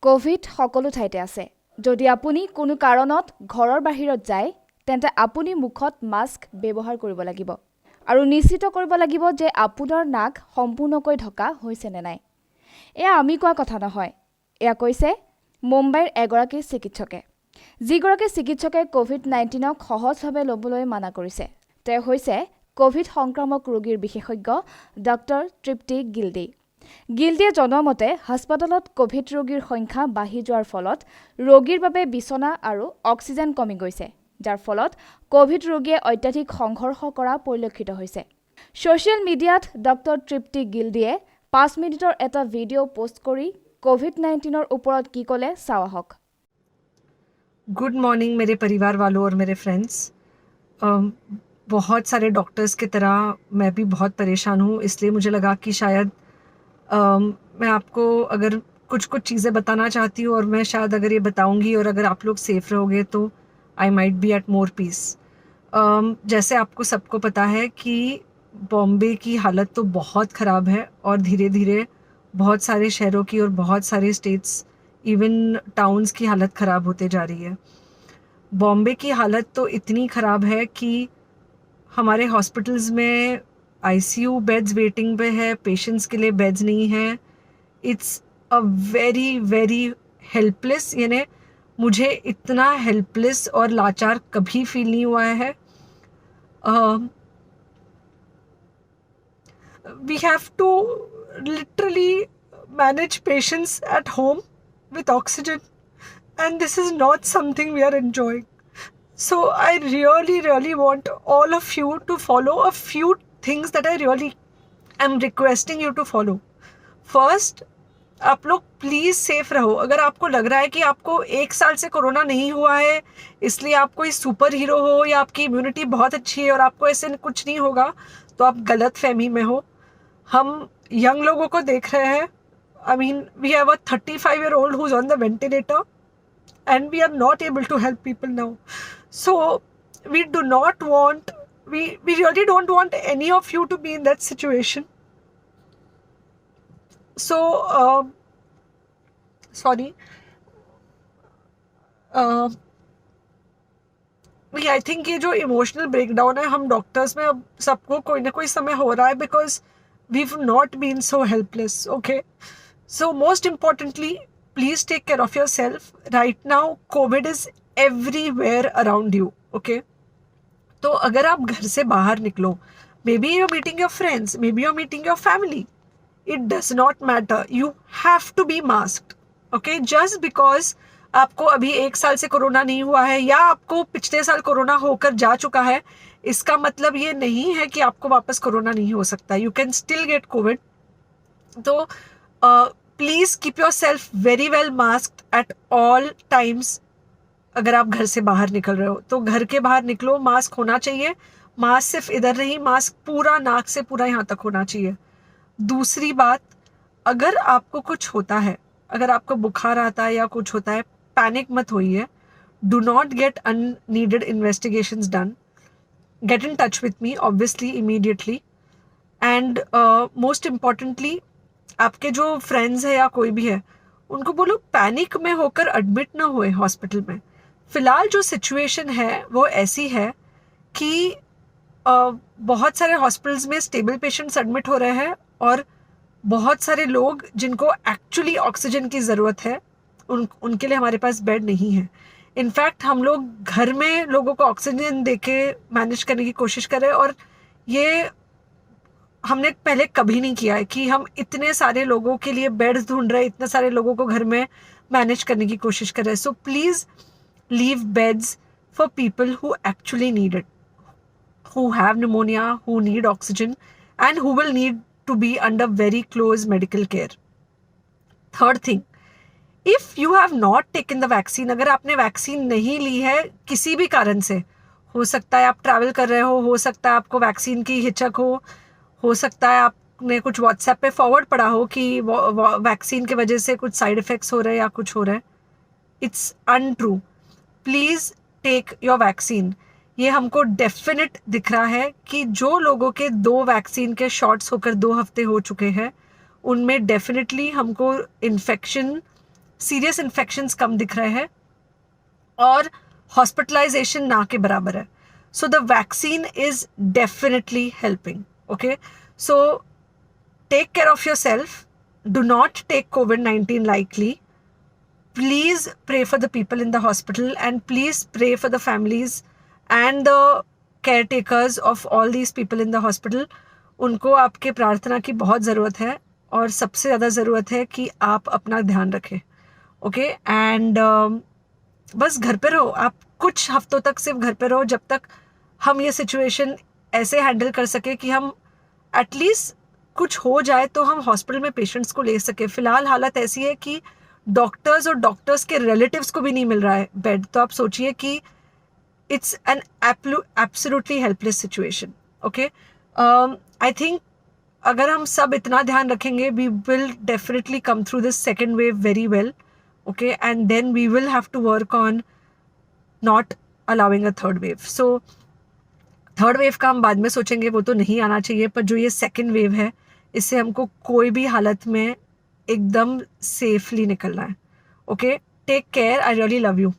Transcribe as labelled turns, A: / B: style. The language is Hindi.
A: কোভিড সকলো ঠাইতে আছে। যদি আপুনি কোনো কাৰণত ঘৰৰ বাহিৰত যায় তেন্তে আপুনি মুখত মাস্ক ব্যৱহাৰ কৰিব লাগিব আৰু নিশ্চিত কৰিব লাগিব যে আপোনাৰ নাক সম্পূৰ্ণকৈ ঢকা হৈছে নে নাই। এয়া আমি কোৱা কথা নহয়, এয়া কৈছে মুম্বাইৰ এগৰাকী চিকিৎসকে। যিগৰাকী চিকিৎসকে কোভিড-19ক সহজভাৱে ল'বলৈ মানা কৰিছে তেওঁ হৈছে কোভিড সংক্ৰামক ৰোগীৰ বিশেষজ্ঞ ডক্টৰ তৃপ্তি গিল্ডি। গিল্ডিয়ে জনোৱা মতে হাস্পতালত কোভিড ৰোগীৰ সংখ্যা বাঢ়ি যোৱাৰ ফলত ৰোগীৰ বাবে বিছনা আৰু অক্সিজেন কমি গৈছে, যাৰ ফলত কোভিড ৰোগীয়ে অত্যাধিক সংঘৰ্ষ কৰা পৰিলক্ষিত হৈছে। ছ'চিয়েল মিডিয়াত ডক্টৰ তৃপ্তি গিল্ডিয়ে 5 মিনিটৰ এটা ভিডিঅ' পোষ্ট কৰি কোভিড-19ৰ ওপৰত কি ক'লে চাওঁ আহক।
B: गुड मॉर्निंग मेरे परिवार वालों और मेरे फ्रेंड्स। बहुत सारे डॉक्टर्स की तरह मैं भी बहुत परेशान हूँ, इसलिए मुझे लगा कि शायद मैं आपको अगर कुछ चीज़ें बताना चाहती हूँ और मैं शायद अगर ये बताऊँगी और अगर आप लोग सेफ़ रहोगे तो I might be at more peace. जैसे आपको सबको पता है कि बॉम्बे की हालत तो बहुत ख़राब है और धीरे धीरे बहुत सारे शहरों की और बहुत सारे स्टेट्स इवन टाउन्स की हालत ख़राब होते जा रही है। बॉम्बे की हालत तो इतनी ख़राब है कि हमारे हॉस्पिटल्स में आईसीयू बेड्स वेटिंग पे है, पेशेंट्स के लिए बेड्स नहीं है। It's a very very helpless, यानी मुझे इतना हेल्पलेस और लाचार कभी फील नहीं हुआ है। We have to literally manage patients at home with oxygen, and this is not something we are enjoying. So I really want all of you to follow a few things that I really am requesting you to follow. First, आप लोग प्लीज़ सेफ रहो। अगर आपको लग रहा है कि आपको 1 साल से कोरोना नहीं हुआ है इसलिए आप कोई सुपर हीरो हो या आपकी इम्यूनिटी बहुत अच्छी है और आपको ऐसे कुछ नहीं होगा, तो आप गलत फहमी में हो। हम यंग लोगों को देख रहे हैं। I mean, we have a 35-year-old who's on the ventilator and we are not able to help people now. So we do not want, we really don't want any of you to be in that situation. So, sorry. I think ये जो इमोशनल ब्रेकडाउन है हम डॉक्टर्स में अब सबको कोई ना कोई समय हो रहा है because we've not been so helpless, okay? So most importantly, please take care of yourself. Right now, COVID is everywhere around you, okay? तो अगर आप घर से बाहर निकलो, maybe you're meeting your friends, maybe you're meeting your family. It does not matter. You have to be masked, okay? Just because आपको अभी 1 साल से कोरोना नहीं हुआ है या आपको पिछले साल कोरोना होकर जा चुका है, इसका मतलब ये नहीं है कि आपको वापस कोरोना नहीं हो सकता. You can still get COVID. तो please keep your self very well masked at all times. अगर आप घर से बाहर निकल रहे हो तो घर के बाहर निकलो, मास्क होना चाहिए। मास्क सिर्फ इधर नहीं, मास्क पूरा नाक से पूरा यहाँ तक होना चाहिए। दूसरी बात, अगर आपको कुछ होता है, अगर आपको बुखार आता है या कुछ होता है, पैनिक मत होइए। Do not get unneeded investigations done. Get in touch with me obviously immediately. And most importantly, आपके जो फ्रेंड्स है या कोई भी है उनको बोलो पैनिक में होकर एडमिट ना हुए हॉस्पिटल में। फ़िलहाल जो सिचुएशन है वो ऐसी है कि बहुत सारे हॉस्पिटल्स में स्टेबल पेशेंट्स एडमिट हो रहे हैं और बहुत सारे लोग जिनको एक्चुअली ऑक्सीजन की ज़रूरत है उनके लिए हमारे पास बेड नहीं है। इनफैक्ट हम लोग घर में लोगों को ऑक्सीजन दे के मैनेज करने की कोशिश कर रहे हैं और ये हमने पहले कभी नहीं किया है कि हम इतने सारे लोगों के लिए बेड्स ढूंढ रहे हैं, इतने सारे लोगों को घर में मैनेज करने की कोशिश कर रहे हैं। So please leave beds for people who actually need it, who have pneumonia, who need oxygen and who will need to be under very close medical care. Third thing, if you have not taken the vaccine, अगर आपने वैक्सीन नहीं ली है किसी भी कारण से, हो सकता है आप ट्रैवल कर रहे हो सकता है आपको वैक्सीन की हिचक हो सकता है आपने कुछ व्हाट्सएप पे फॉरवर्ड पढ़ा हो कि वैक्सीन की वजह से कुछ साइड इफ़ेक्ट्स हो रहे हैं या कुछ हो रहा है। It's untrue. Please take your vaccine. ये हमको डेफिनेट दिख रहा है कि जो लोगों के 2 वैक्सीन के शॉट्स होकर 2 हफ्ते हो चुके हैं उनमें डेफिनेटली हमको इन्फेक्शन सीरियस इन्फेक्शंस कम दिख रहे हैं और हॉस्पिटलाइजेशन ना के बराबर है. So the vaccine is definitely helping. Okay, so take care of yourself. Do not take COVID-19 lightly. Please pray for the people in the hospital and please pray for the families and the caretakers of all these people in the hospital. उनको आपके प्रार्थना की बहुत ज़रूरत है और सबसे ज़्यादा ज़रूरत है कि आप अपना ध्यान रखें. ओके, एंड बस घर पे रहो. आप कुछ हफ्तों तक सिर्फ घर पे रहो जब तक हम ये सिचुएशन ऐसे हैंडल कर सके कि हम एटलीस्ट कुछ हो जाए तो हम हॉस्पिटल में पेशेंट्स को ले सके. फिलहाल हालत ऐसी है कि डॉक्टर्स और डॉक्टर्स के रिलेटिव्स को भी नहीं मिल रहा है बेड. तो आप सोचिए कि it's an absolutely helpless situation. Okay, I think अगर हम सब इतना ध्यान रखेंगे we will definitely come through this second wave very well. Okay, and then we will have to work on not allowing a third wave. So third wave का हम बाद में सोचेंगे, वो तो नहीं आना चाहिए. पर जो ये सेकेंड वेव है इससे हमको कोई भी हालत में एकदम सेफली निकलना है. Okay, take care. I really love you.